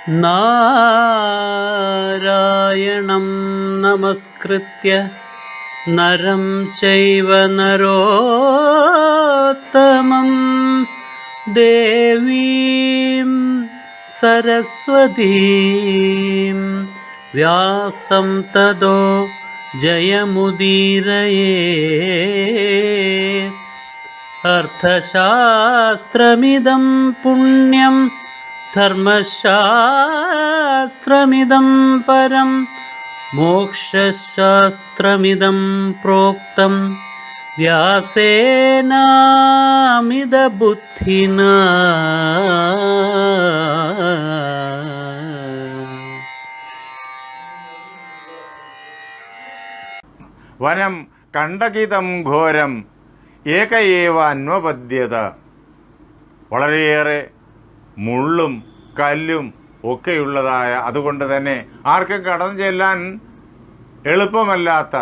നാരായണം നമസ്കൃത്യ നരം ചൈവ നരോത്തമം ദേവീം സരസ്വതീം വ്യാസം തതോ ജയമുദീരയേ. അർത്ഥശാസ്ത്രമിദം പുണ്യം ധർമ്മശാസ്ത്രമിദം പരം മോക്ഷശാസ്ത്രമിദം പ്രോക്തം വ്യാസേനാമിതബുദ്ധിനാ. വനം കണ്ടകിതം ഘോരം ഏക ഏവ അന്വപദ്യത. വളരെയേറെ മുള്ളും കല്ലും ഒക്കെയുള്ളതായ, അതുകൊണ്ട് തന്നെ ആർക്കും കടന്നു ചെല്ലാൻ എളുപ്പമല്ലാത്ത,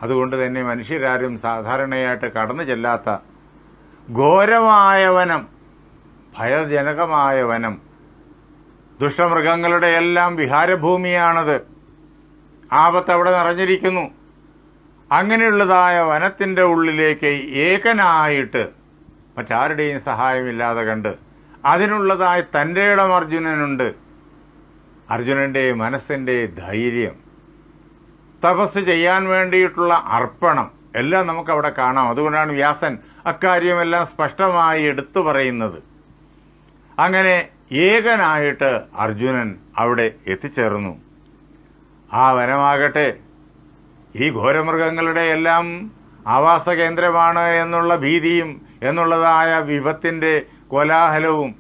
അതുകൊണ്ട് തന്നെ മനുഷ്യരാരും സാധാരണയായിട്ട് കടന്നു ചെല്ലാത്ത ഘോരമായ വനം, ഭയജനകമായ വനം, ദുഷ്ടമൃഗങ്ങളുടെ എല്ലാം വിഹാരഭൂമിയാണത്. ആപത്ത് അവിടെ നിറഞ്ഞിരിക്കുന്നു. അങ്ങനെയുള്ളതായ വനത്തിൻ്റെ ഉള്ളിലേക്ക് ഏകനായിട്ട് മറ്റാരുടെയും സഹായമില്ലാതെ കണ്ട് അതിനുള്ളതായ തൻ്റെ ഇടം അർജുനനുണ്ട്. അർജുനൻ്റെ മനസ്സിൻ്റെ ധൈര്യം, തപസ് ചെയ്യാൻ വേണ്ടിയിട്ടുള്ള അർപ്പണം എല്ലാം നമുക്കവിടെ കാണാം. അതുകൊണ്ടാണ് വ്യാസൻ അക്കാര്യമെല്ലാം സ്പഷ്ടമായി എടുത്തു പറയുന്നത്. അങ്ങനെ ഏകനായിട്ട് അർജുനൻ അവിടെ എത്തിച്ചേർന്നു. ആ വനമാകട്ടെ ഈ ഘോരമൃഗങ്ങളുടെ എല്ലാം ആവാസ കേന്ദ്രമാണ് എന്നുള്ള ഭീതിയും എന്നുള്ളതായ വിപത്തിൻ്റെ കോലാഹലവും,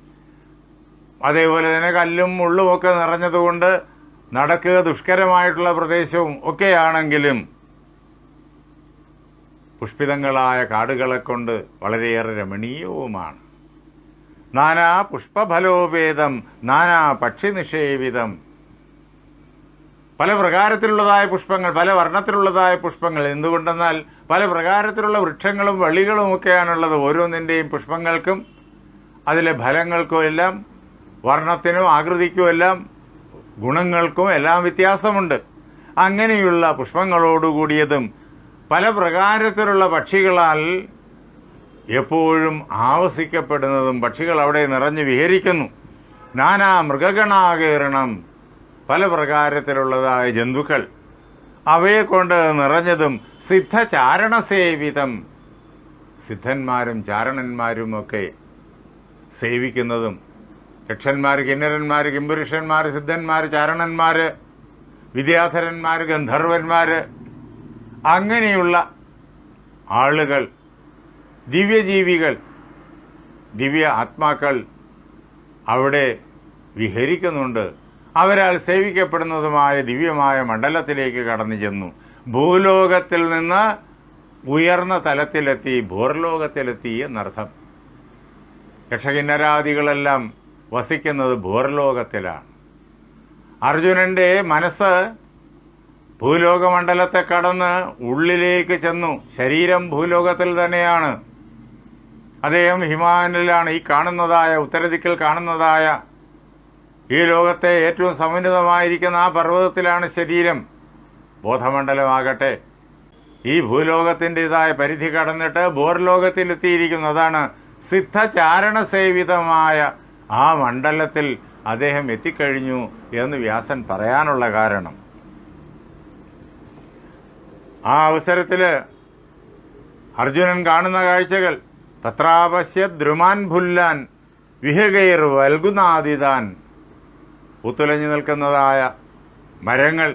അതേപോലെ തന്നെ കല്ലും മുള്ളും ഒക്കെ നിറഞ്ഞതുകൊണ്ട് നടക്കുക ദുഷ്കരമായിട്ടുള്ള പ്രദേശവും ഒക്കെയാണെങ്കിലും പുഷ്പിതങ്ങളായ കാടുകളെ കൊണ്ട് വളരെയേറെ രമണീയവുമാണ്. നാനാ പുഷ്പഫലോപേതം നാനാ പക്ഷി നിഷേവിതം. പല പ്രകാരത്തിലുള്ളതായ പുഷ്പങ്ങൾ, പല വർണ്ണത്തിലുള്ളതായ പുഷ്പങ്ങൾ. എന്തുകൊണ്ടെന്നാൽ പല പ്രകാരത്തിലുള്ള വൃക്ഷങ്ങളും വള്ളികളും ഒക്കെയാണുള്ളത്. ഓരോന്നിൻ്റെയും പുഷ്പങ്ങൾക്കും അതിലെ ഫലങ്ങൾക്കും എല്ലാം, വർണ്ണത്തിനും ആകൃതിക്കും എല്ലാം, ഗുണങ്ങൾക്കും എല്ലാം വ്യത്യാസമുണ്ട്. അങ്ങനെയുള്ള പുഷ്പങ്ങളോടുകൂടിയതും പല പ്രകാരത്തിലുള്ള പക്ഷികളാൽ എപ്പോഴും ആവസിക്കപ്പെടുന്നതും, പക്ഷികൾ അവിടെ നിറഞ്ഞു വിഹരിക്കുന്നു. നാനാ മൃഗഗണാകീർണം, പല പ്രകാരത്തിലുള്ളതായ ജന്തുക്കൾ അവയെ കൊണ്ട് നിറഞ്ഞതും, സിദ്ധചാരണസേവിതം, സിദ്ധന്മാരും ചാരണന്മാരുമൊക്കെ സേവിക്കുന്നതും, യക്ഷന്മാർ, കിന്നരന്മാർ, കിംപുരുഷന്മാർ, സിദ്ധന്മാർ, ചാരണന്മാർ, വിദ്യാധരന്മാർ, ഗന്ധർവന്മാർ, അങ്ങനെയുള്ള ആളുകൾ, ദിവ്യജീവികൾ, ദിവ്യ ആത്മാക്കൾ അവിടെ വിഹരിക്കുന്നുണ്ട്. അവരാൽ സേവിക്കപ്പെടുന്നതുമായ ദിവ്യമായ മണ്ഡലത്തിലേക്ക് കടന്നു ചെന്നു. ഭൂലോകത്തിൽ നിന്ന് ഉയർന്ന തലത്തിലെത്തി, ഭൂർലോകത്തിലെത്തി എന്നർത്ഥം. യക്ഷകിന്നരാദികളെല്ലാം വസിക്കുന്നത് ഭൂർലോകത്തിലാണ്. അർജുനന്റെ മനസ്സ് ഭൂലോകമണ്ഡലത്തെ കടന്ന് ഉള്ളിലേക്ക് ചെന്നു. ശരീരം ഭൂലോകത്തിൽ തന്നെയാണ്. അദ്ദേഹം ഹിമാലയനിലാണ്. ഈ കാണുന്നതായ, ഉത്തരദിക്കിൽ കാണുന്നതായ ഈ ലോകത്തെ ഏറ്റവും സമുന്നതമായിരിക്കുന്ന ആ പർവ്വതത്തിലാണ് ശരീരം. ബോധമണ്ഡലമാകട്ടെ ഈ ഭൂലോകത്തിൻ്റെതായ പരിധി കടന്നിട്ട് ഭൂർലോകത്തിലെത്തിയിരിക്കുന്നു. അതാണ് സിദ്ധചാരണസേവിതമായ ആ മണ്ഡലത്തിൽ അദ്ദേഹം എത്തിക്കഴിഞ്ഞു എന്ന് വ്യാസൻ പറയാനുള്ള കാരണം. ആ അവസരത്തിൽ അർജുനൻ കാണുന്ന കാഴ്ചകൾ, തത്രാപശ്യ ദ്രുമാൻ ഭുല്ലാൻ വിഹകൈർ വൽഗുനാദിതാൻ, പൂത്തുലഞ്ഞു നിൽക്കുന്നതായ മരങ്ങൾ,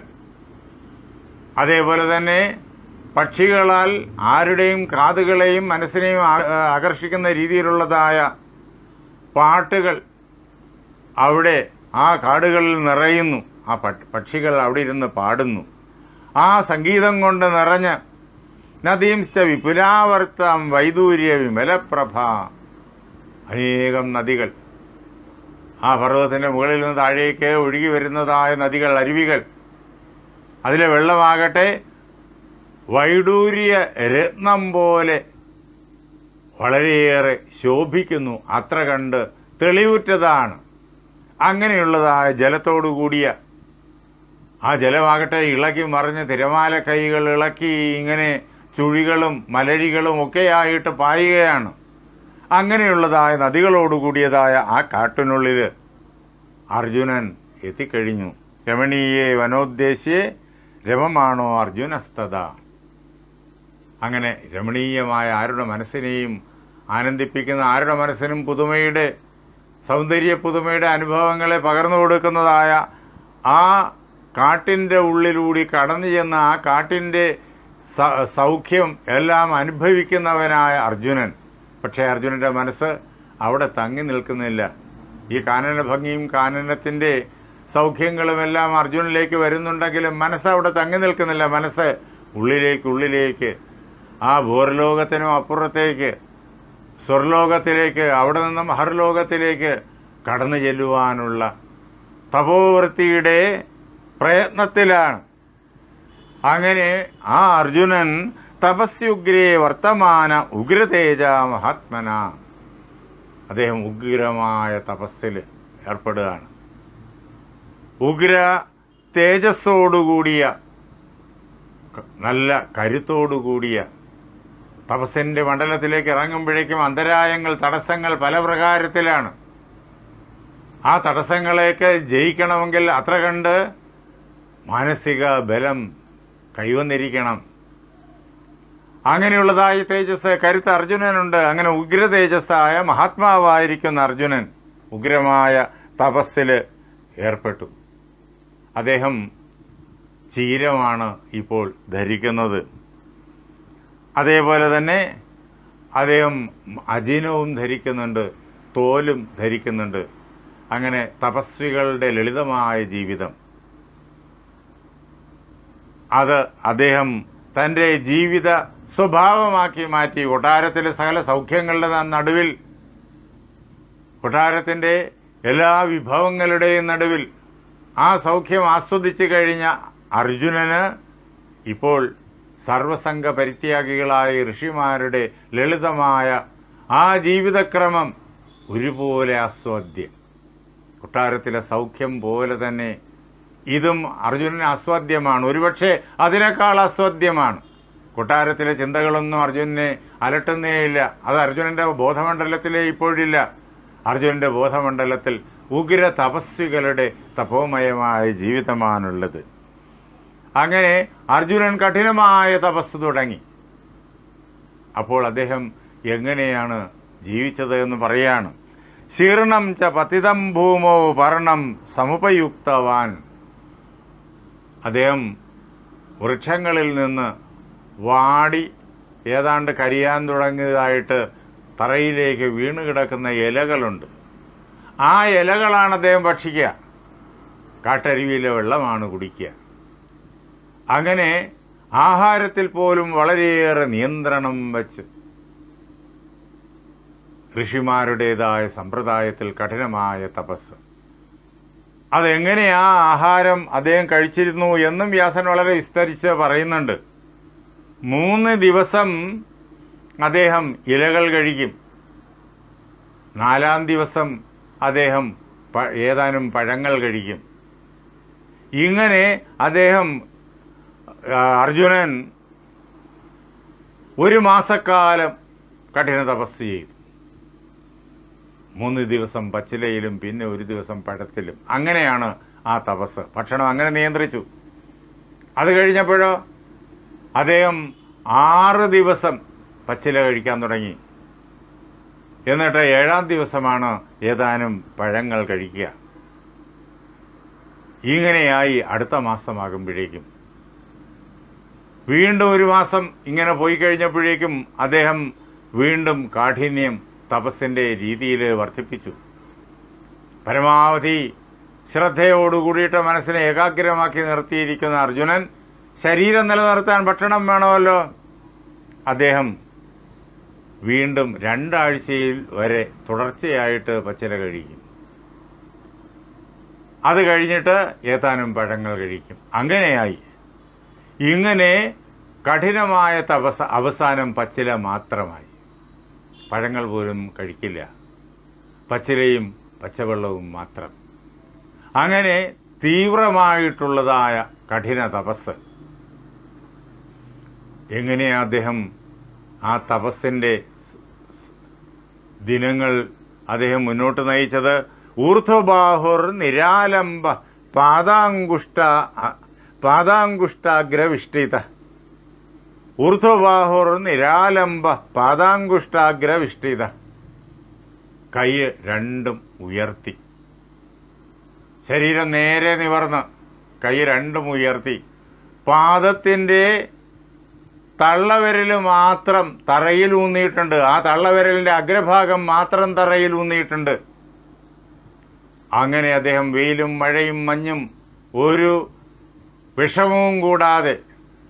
അതേപോലെ തന്നെ പക്ഷികളാൽ ആരുടെയും കാതുകളെയും മനസ്സിനെയും ആകർഷിക്കുന്ന രീതിയിലുള്ളതായ പാട്ടുകൾ അവിടെ ആ കാടുകളിൽ നിറയുന്നു. ആ പക്ഷികൾ അവിടെ ഇരുന്ന് പാടുന്നു. ആ സംഗീതം കൊണ്ട് നിറഞ്ഞ് നദീംശ്ച വിപുലാവർത്തം വൈദൂര്യ വിമലപ്രഭ, അനേകം നദികൾ, ആ പർവ്വതത്തിന്റെ മുകളിൽ നിന്ന് താഴേക്ക് ഒഴുകി വരുന്നതായ നദികൾ, അരുവികൾ, അതിലെ വെള്ളമാകട്ടെ വൈഡൂര്യ രത്നം പോലെ വളരെയേറെ ശോഭിക്കുന്നു. അത്ര കണ്ട് തെളിവുറ്റതാണ്. അങ്ങനെയുള്ളതായ ജലത്തോടു കൂടിയ ആ ജലമാകട്ടെ ഇളക്കി മറിഞ്ഞ് തിരമാല കൈകൾ ഇളക്കി ഇങ്ങനെ ചുഴികളും മലരികളും ഒക്കെയായിട്ട് പായുകയാണ്. അങ്ങനെയുള്ളതായ നദികളോടുകൂടിയതായ ആ കാട്ടിനുള്ളിൽ അർജുനൻ എത്തിക്കഴിഞ്ഞു. രമണീയെ വനോദ്ദേശ്യേ രമമാണോ അർജുനസ്തത. അങ്ങനെ രമണീയമായ ആരുടെ മനസ്സിനെയും ആനന്ദിപ്പിക്കുന്ന, ആരുടെ മനസ്സിനും പുതുമയുടെ പുതുമയുടെ അനുഭവങ്ങളെ പകർന്നു കൊടുക്കുന്നതായ ആ കാട്ടിൻ്റെ ഉള്ളിലൂടെ കടന്നു ചെന്ന ആ കാട്ടിൻ്റെ സൗഖ്യം എല്ലാം അനുഭവിക്കുന്നവനായ അർജുനൻ. പക്ഷേ അർജുനൻ്റെ മനസ്സ് അവിടെ തങ്ങി നിൽക്കുന്നില്ല. ഈ കാനന ഭംഗിയും കാനനത്തിൻ്റെ സൗഖ്യങ്ങളുമെല്ലാം അർജുനിലേക്ക് വരുന്നുണ്ടെങ്കിലും മനസ്സ് അവിടെ തങ്ങി നിൽക്കുന്നില്ല. മനസ്സ് ഉള്ളിലേക്ക് ആ ഭൂർലോകത്തിനും അപ്പുറത്തേക്ക് സ്വർലോകത്തിലേക്ക്, അവിടെ നിന്നും ഹർലോകത്തിലേക്ക് കടന്നു ചെല്ലുവാനുള്ള തപോവൃത്തിയുടെ പ്രയത്നത്തിലാണ്. അങ്ങനെ ആ അർജുനൻ തപസ്യുഗ്രേ വർത്തമാന ഉഗ്രതേജ മഹാത്മന. അദ്ദേഹം ഉഗ്രമായ തപസ്സിൽ ഏർപ്പെടുകയാണ്. ഉഗ്ര തേജസ്സോടുകൂടിയ, നല്ല കരുത്തോടുകൂടിയ തപസ്സിന്റെ മണ്ഡലത്തിലേക്ക് ഇറങ്ങുമ്പോഴേക്കും അന്തരായങ്ങൾ, തടസ്സങ്ങൾ പല പ്രകാരത്തിലാണ്. ആ തടസ്സങ്ങളെയൊക്കെ ജയിക്കണമെങ്കിൽ അത്ര കണ്ട് മാനസിക ബലം കൈവന്നിരിക്കണം. അങ്ങനെയുള്ളതായ തേജസ്, കരുത്ത് അർജുനനുണ്ട്. അങ്ങനെ ഉഗ്ര തേജസ്സായ മഹാത്മാവായിരിക്കുന്ന അർജുനൻ ഉഗ്രമായ തപസ്സിൽ ഏർപ്പെട്ടു. അദ്ദേഹം ചീരമാണ് ഇപ്പോൾ ധരിക്കുന്നത്. അതേപോലെ തന്നെ അദ്ദേഹം അജിനവും ധരിക്കുന്നുണ്ട്, തോലും ധരിക്കുന്നുണ്ട്. അങ്ങനെ തപസ്വികളുടെ ലളിതമായ ജീവിതം അത് അദ്ദേഹം തൻ്റെ ജീവിത സ്വഭാവമാക്കി മാറ്റി. കൊട്ടാരത്തിലെ സകല സൗഖ്യങ്ങളുടെ നടുവിൽ, കൊട്ടാരത്തിൻ്റെ എല്ലാ വിഭവങ്ങളുടെയും നടുവിൽ ആ സൗഖ്യം ആസ്വദിച്ചു കഴിഞ്ഞ അർജുനന് ഇപ്പോൾ സർവസംഘ പരിത്യാഗികളായ ഋഷിമാരുടെ ലളിതമായ ആ ജീവിതക്രമം ഒരുപോലെ ആസ്വാദ്യം. കൊട്ടാരത്തിലെ സൗഖ്യം പോലെ തന്നെ ഇതും അർജുനന് ആസ്വാദ്യമാണ്. ഒരുപക്ഷെ അതിനേക്കാൾ ആസ്വാദ്യമാണ്. കൊട്ടാരത്തിലെ ചിന്തകളൊന്നും അർജുനനെ അലട്ടുന്നേയില്ല. അത് അർജുനന്റെ ബോധമണ്ഡലത്തിലേ ഇപ്പോഴില്ല. അർജുനന്റെ ബോധമണ്ഡലത്തിൽ ഉഗ്ര തപസ്വികളുടെ തപോമയമായ ജീവിതമാണുള്ളത്. അങ്ങനെ അർജുനൻ കഠിനമായ തപസ് തുടങ്ങി. അപ്പോൾ അദ്ദേഹം എങ്ങനെയാണ് ജീവിച്ചത് എന്ന് പറയാണ്. ശീർണം ച പതിതം ഭൂമോ പർണം സമുപയുക്തവാൻ. അദ്ദേഹം വൃക്ഷങ്ങളിൽ നിന്ന് വാടി ഏതാണ്ട് കരിയാൻ തുടങ്ങിയതായിട്ട് തറയിലേക്ക് വീണ് കിടക്കുന്ന ഇലകളുണ്ട്. ആ ഇലകളാണ് അദ്ദേഹം ഭക്ഷിക്കുക. കാട്ടരുവിയിലെ വെള്ളമാണ് കുടിക്കുക. അങ്ങനെ ആഹാരത്തിൽ പോലും വളരെയേറെ നിയന്ത്രണം വച്ച് ഋഷിമാരുടേതായ സമ്പ്രദായത്തിൽ കഠിനമായ തപസ്. അതെങ്ങനെയാ ആഹാരം അദ്ദേഹം കഴിച്ചിരുന്നു എന്നും വ്യാസൻ വളരെ വിസ്തരിച്ച് പറയുന്നുണ്ട്. 3 ദിവസം അദ്ദേഹം ഇലകൾ കഴിക്കും. 4-ാം ദിവസം അദ്ദേഹം ഏതാനും പഴങ്ങൾ കഴിക്കും. ഇങ്ങനെ അദ്ദേഹം അർജുനൻ 1 മാസക്കാലം കഠിന തപസ് ചെയ്തു. 3 ദിവസം പച്ചിലയിലും പിന്നെ 1 ദിവസം പഴത്തിലും. അങ്ങനെയാണ് ആ തപസ്. ഭക്ഷണം അങ്ങനെ നിയന്ത്രിച്ചു. അത് കഴിഞ്ഞപ്പോഴോ അദ്ദേഹം 6 ദിവസം പച്ചില കഴിക്കാൻ തുടങ്ങി. എന്നിട്ട് 7-ാം ദിവസമാണ് ഏതാനും പഴങ്ങൾ കഴിക്കുക. ഇങ്ങനെയായി അടുത്ത മാസമാകുമ്പോഴേക്കും വീണ്ടും 1 മാസം ഇങ്ങനെ പോയി കഴിഞ്ഞപ്പോഴേക്കും അദ്ദേഹം വീണ്ടും കാഠിന്യം തപസ്സിന്റെ രീതിയിൽ വർദ്ധിപ്പിച്ചു. പരമാവധി ശ്രദ്ധയോടുകൂടിയിട്ട് മനസ്സിനെ ഏകാഗ്രമാക്കി നിർത്തിയിരിക്കുന്ന അർജുനൻ ശരീരം നിലനിർത്താൻ ഭക്ഷണം വേണമല്ലോ. അദ്ദേഹം വീണ്ടും 2 ആഴ്ചയിൽ വരെ തുടർച്ചയായിട്ട് പച്ചില കഴിക്കും. അത് കഴിഞ്ഞിട്ട് ഏതാനും പഴങ്ങൾ കഴിക്കും. അങ്ങനെയായി. ഇങ്ങനെ കഠിനമായ തപസ് അവസാനം പച്ചില മാത്രമായി. പഴങ്ങൾ പോലും കഴിക്കില്ല. പച്ചിലയും പച്ചവെള്ളവും മാത്രം. അങ്ങനെ തീവ്രമായിട്ടുള്ളതായ കഠിന തപസ്. എങ്ങനെയാ അദ്ദേഹം ആ തപസ്സിന്റെ ദിനങ്ങൾ അദ്ദേഹം മുന്നോട്ട് നയിച്ചത്? ഊർധ്വബാഹുർ നിരാലംബ പാദാങ്കുഷ്ടാഗ്രവിഷ്ടിത. ഊർധ്വബാഹുർ നിരാലംബ പാദാങ്കുഷ്ടാഗ്രവിഷ്ടിത. കൈ രണ്ടും ഉയർത്തി, ശരീരം നേരെ നിവർന്ന് കൈ രണ്ടും ഉയർത്തി, പാദത്തിന്റെ തള്ളവിരൽ മാത്രം തറയിൽ ഊന്നിയിട്ടുണ്ട്. ആ തള്ളവിരലിന്റെ അഗ്രഭാഗം മാത്രം തറയിൽ ഊന്നിയിട്ടുണ്ട്. അങ്ങനെ അദ്ദേഹം വെയിലും മഴയും മഞ്ഞും ഒരു വിഷമവും കൂടാതെ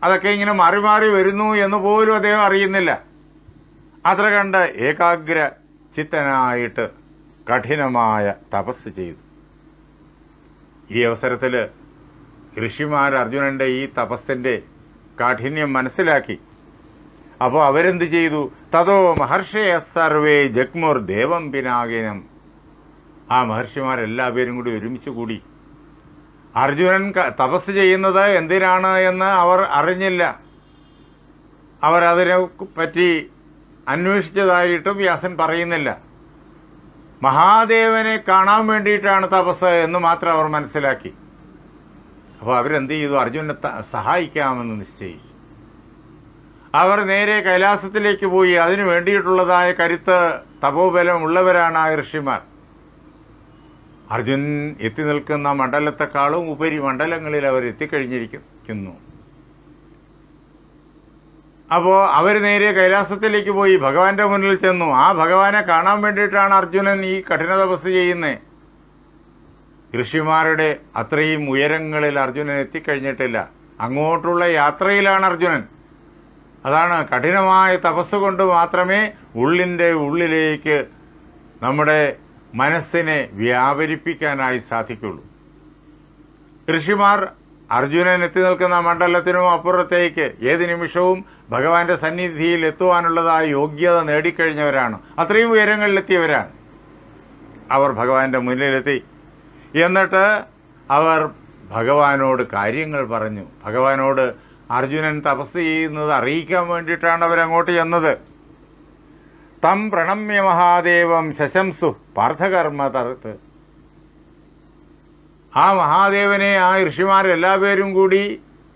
അതൊക്കെ ഇങ്ങനെ മാറി മാറി വരുന്നു എന്ന് പോലും അദ്ദേഹം അറിയുന്നില്ല. അത്ര കണ്ട് ഏകാഗ്ര ചിത്തനായിട്ട് കഠിനമായ തപസ് ചെയ്തു. ഈ അവസരത്തിൽ ഋഷിമാർ അർജുനന്റെ ഈ തപസ്സിന്റെ കാഠിന്യം മനസ്സിലാക്കി. അപ്പോൾ അവരെന്ത് ചെയ്തു? തതോ മഹർഷയ സർവേ ജഗ്മുർ ദേവം പിനാകിനം. ആ മഹർഷിമാരെല്ലാവരും കൂടി ഒരുമിച്ച് കൂടി. അർജുനൻ തപസ് ചെയ്യുന്നത് എന്തിനാണ് എന്ന് അവർ അറിഞ്ഞില്ല. അവർ അതിനെ പറ്റി അന്വേഷിച്ചതായിട്ടും വ്യാസൻ പറയുന്നില്ല. മഹാദേവനെ കാണാൻ വേണ്ടിയിട്ടാണ് തപസ് എന്ന് മാത്രം അവർ മനസ്സിലാക്കി. അപ്പോൾ അവരെന്ത് ചെയ്തു? അർജുനനെ സഹായിക്കാമെന്ന് നിശ്ചയിച്ചു. അവർ നേരെ കൈലാസത്തിലേക്ക് പോയി. അതിനു വേണ്ടിയിട്ടുള്ളതായ കരുത്ത് തപോബലം ഉള്ളവരാണ് ആ ഋഷിമാർ. അർജുനൻ എത്തി നിൽക്കുന്ന മണ്ഡലത്തെക്കാളും ഉപരി മണ്ഡലങ്ങളിൽ അവർ എത്തിക്കഴിഞ്ഞിരിക്കുന്നു. അപ്പോൾ അവർ നേരെ കൈലാസത്തിലേക്ക് പോയി ഭഗവാന്റെ മുന്നിൽ ചെന്നു. ആ ഭഗവാനെ കാണാൻ വേണ്ടിയിട്ടാണ് അർജുനൻ ഈ കഠിന തപസ് ചെയ്യുന്നത്. ഋഷിമാരുടെ അത്രയും ഉയരങ്ങളിൽ അർജുനൻ എത്തിക്കഴിഞ്ഞിട്ടില്ല. അങ്ങോട്ടുള്ള യാത്രയിലാണ് അർജുനൻ. അതാണ് കഠിനമായ തപസ് കൊണ്ട് മാത്രമേ ഉള്ളിന്റെ ഉള്ളിലേക്ക് നമ്മുടെ മനസ്സിനെ വ്യാപരിപ്പിക്കാനായി സാധിക്കുള്ളൂ. ഋഷിമാർ അർജുനൻ എത്തി നിൽക്കുന്ന മണ്ഡലത്തിനും അപ്പുറത്തേക്ക് ഏത് നിമിഷവും ഭഗവാന്റെ സന്നിധിയിൽ എത്തുവാനുള്ളതായ യോഗ്യത നേടിക്കഴിഞ്ഞവരാണ്. അത്രയും ഉയരങ്ങളിലെത്തിയവരാണ്. അവർ ഭഗവാന്റെ മുന്നിലെത്തി. എന്നിട്ട് അവർ ഭഗവാനോട് കാര്യങ്ങൾ പറഞ്ഞു. ഭഗവാനോട് അർജുനൻ തപസ് ചെയ്യുന്നത് അറിയിക്കാൻ വേണ്ടിയിട്ടാണ് അവരങ്ങോട്ട് ചെന്നത്. തം പ്രണമ്യ മഹാദേവം ശശംസു പാർത്ഥകർമ്മ തർത്ത്. ആ മഹാദേവനെ ആ ഋഷിമാരെല്ലാവരും കൂടി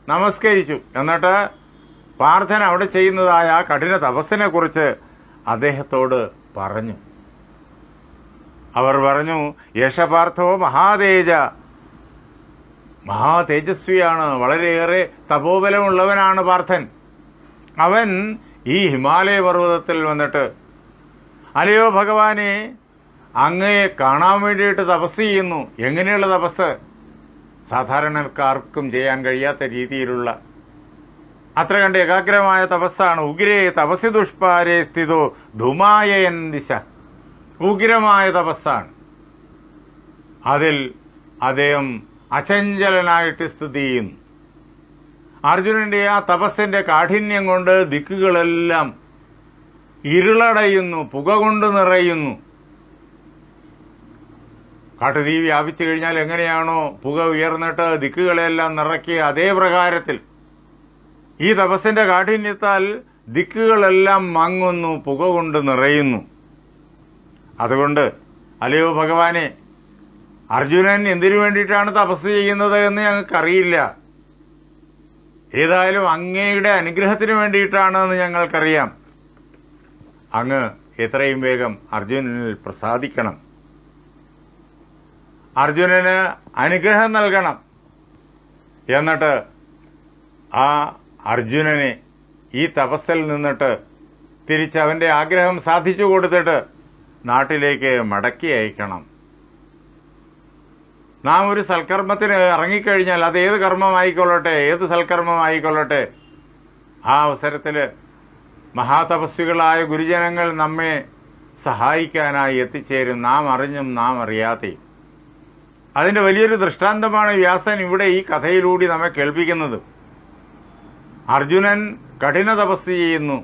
നമസ്കരിച്ചു. എന്നിട്ട് പാർത്ഥൻ അവിടെ ചെയ്യുന്നതായ ആ കഠിന തപസ്സിനെ കുറിച്ച് അദ്ദേഹത്തോട് പറഞ്ഞു. അവർ പറഞ്ഞു, യേശപാർത്ഥോ മഹാതേജ, മഹാതേജസ്വിയാണ്, വളരെയേറെ തപോബലമുള്ളവനാണ് പാർത്ഥൻ. അവൻ ഈ ഹിമാലയ പർവ്വതത്തിൽ വന്നിട്ട്, അല്ലയോ ഭഗവാനെ, അങ്ങയെ കാണാൻ വേണ്ടിയിട്ട് തപസ് ചെയ്യുന്നു. എങ്ങനെയുള്ള തപസ്? സാധാരണക്കാർക്കും ചെയ്യാൻ കഴിയാത്ത രീതിയിലുള്ള അത്ര കണ്ട് ഏകാഗ്രമായ തപസ്സാണ്. ഉഗ്രേ തപസി ദുഷ്പാരേ സ്ഥിതോ ധുമായൻ ദിശ. ഉഗ്രമായ തപസ്സാണ്. അതിൽ അദ്ദേഹം അചഞ്ചലനായിട്ട് സ്ഥിതി ചെയ്യുന്നു. അർജുനന്റെ ആ തപസ്സിന്റെ കാഠിന്യം കൊണ്ട് ദിക്കുകളെല്ലാം ഇരുളടയുന്നു, പുക കൊണ്ട് നിറയുന്നു. കാട്ടുതീ വ്യാപിച്ചു കഴിഞ്ഞാൽ എങ്ങനെയാണോ പുക ഉയർന്നിട്ട് ദിക്കുകളെല്ലാം നിറയ്ക്കുക, അതേ പ്രകാരത്തിൽ ഈ തപസ്സിന്റെ കാഠിന്യത്താൽ ദിക്കുകളെല്ലാം മങ്ങുന്നു, പുക കൊണ്ട് നിറയുന്നു. അതുകൊണ്ട് അല്ലയോ ഭഗവാനെ, അർജുനൻ എന്തിനു വേണ്ടിയിട്ടാണ് തപസ് ചെയ്യുന്നത് എന്ന് ഞങ്ങൾക്കറിയില്ല. ഏതായാലും അങ്ങയുടെ അനുഗ്രഹത്തിന് വേണ്ടിയിട്ടാണെന്ന് ഞങ്ങൾക്കറിയാം. അങ്ങ് എത്രയും വേഗം അർജുനനിൽ പ്രസാദിക്കണം, അർജുനന് അനുഗ്രഹം നൽകണം. എന്നിട്ട് ആ അർജുനനെ ഈ തപസ്സിൽ നിന്നിട്ട് തിരിച്ചവന്റെ ആഗ്രഹം സാധിച്ചു കൊടുത്തിട്ട് നാട്ടിലേക്ക് മടക്കി അയക്കണം. നാം ഒരു സൽക്കർമ്മത്തിന് ഇറങ്ങിക്കഴിഞ്ഞാൽ അത് ഏത് കർമ്മമായിക്കൊള്ളട്ടെ, ഏത് സൽക്കർമ്മമായിക്കൊള്ളട്ടെ, ആ അവസരത്തിൽ മഹാതപസ്വികളായ ഗുരുജനങ്ങൾ നമ്മെ സഹായിക്കാനായി എത്തിച്ചേരും, നാം അറിഞ്ഞും നാം അറിയാതെയും. അതിന്റെ വലിയൊരു ദൃഷ്ടാന്തമാണ് വ്യാസൻ ഇവിടെ ഈ കഥയിലൂടെ നമ്മെ കേൾപ്പിക്കുന്നത്. അർജുനൻ കഠിന തപസ് ചെയ്യുന്നു.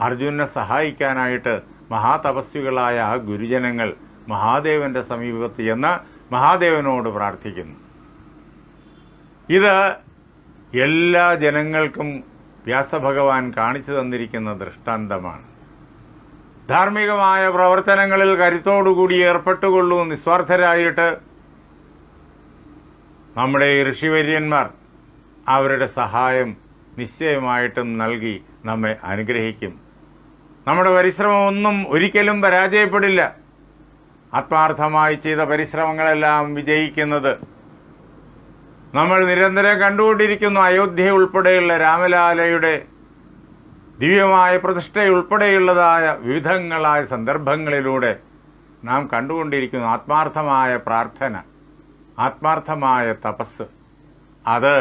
അർജുനനെ സഹായിക്കാനായിട്ട് മഹാതപസ്വികളായ ആ ഗുരുജനങ്ങൾ മഹാദേവന്റെ സമീപത്ത് ചെന്ന് മഹാദേവനോട് പ്രാർത്ഥിക്കുന്നു. ഇത് എല്ലാ ജനങ്ങൾക്കും വ്യാസഭഗവാൻ കാണിച്ചു തന്നിരിക്കുന്ന ദൃഷ്ടാന്തമാണ്. ധാർമ്മികമായ പ്രവർത്തനങ്ങളിൽ കരുത്തോടുകൂടി ഏർപ്പെട്ടുകൊള്ളൂ, നിസ്വാർത്ഥരായിട്ട്. നമ്മുടെ ഋഷിവര്യന്മാർ അവരുടെ സഹായം നിശ്ചയമായിട്ടും നൽകി നമ്മെ അനുഗ്രഹിക്കും. നമ്മുടെ പരിശ്രമമൊന്നും ഒരിക്കലും പരാജയപ്പെടില്ല. ആത്മാർത്ഥമായി ചെയ്ത പരിശ്രമങ്ങളെല്ലാം വിജയിക്കുന്നത് നമ്മൾ നിരന്തരം കണ്ടുകൊണ്ടിരിക്കുന്നു. അയോധ്യ ഉൾപ്പെടെയുള്ള രാമലാലയുടെ ദിവ്യമായ പ്രതിഷ്ഠയുൾപ്പെടെയുള്ളതായ വിവിധങ്ങളായ സന്ദർഭങ്ങളിലൂടെ നാം കണ്ടുകൊണ്ടിരിക്കുന്നു. ആത്മാർത്ഥമായ പ്രാർത്ഥന, ആത്മാർത്ഥമായ തപസ്, അത്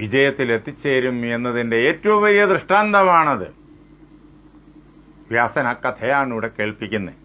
വിജയത്തിൽ എത്തിച്ചേരും എന്നതിൻ്റെ ഏറ്റവും വലിയ ദൃഷ്ടാന്തമാണത്. വ്യാസൻ ആ കഥയാണ് ഇവിടെ കേൾപ്പിക്കുന്നത്.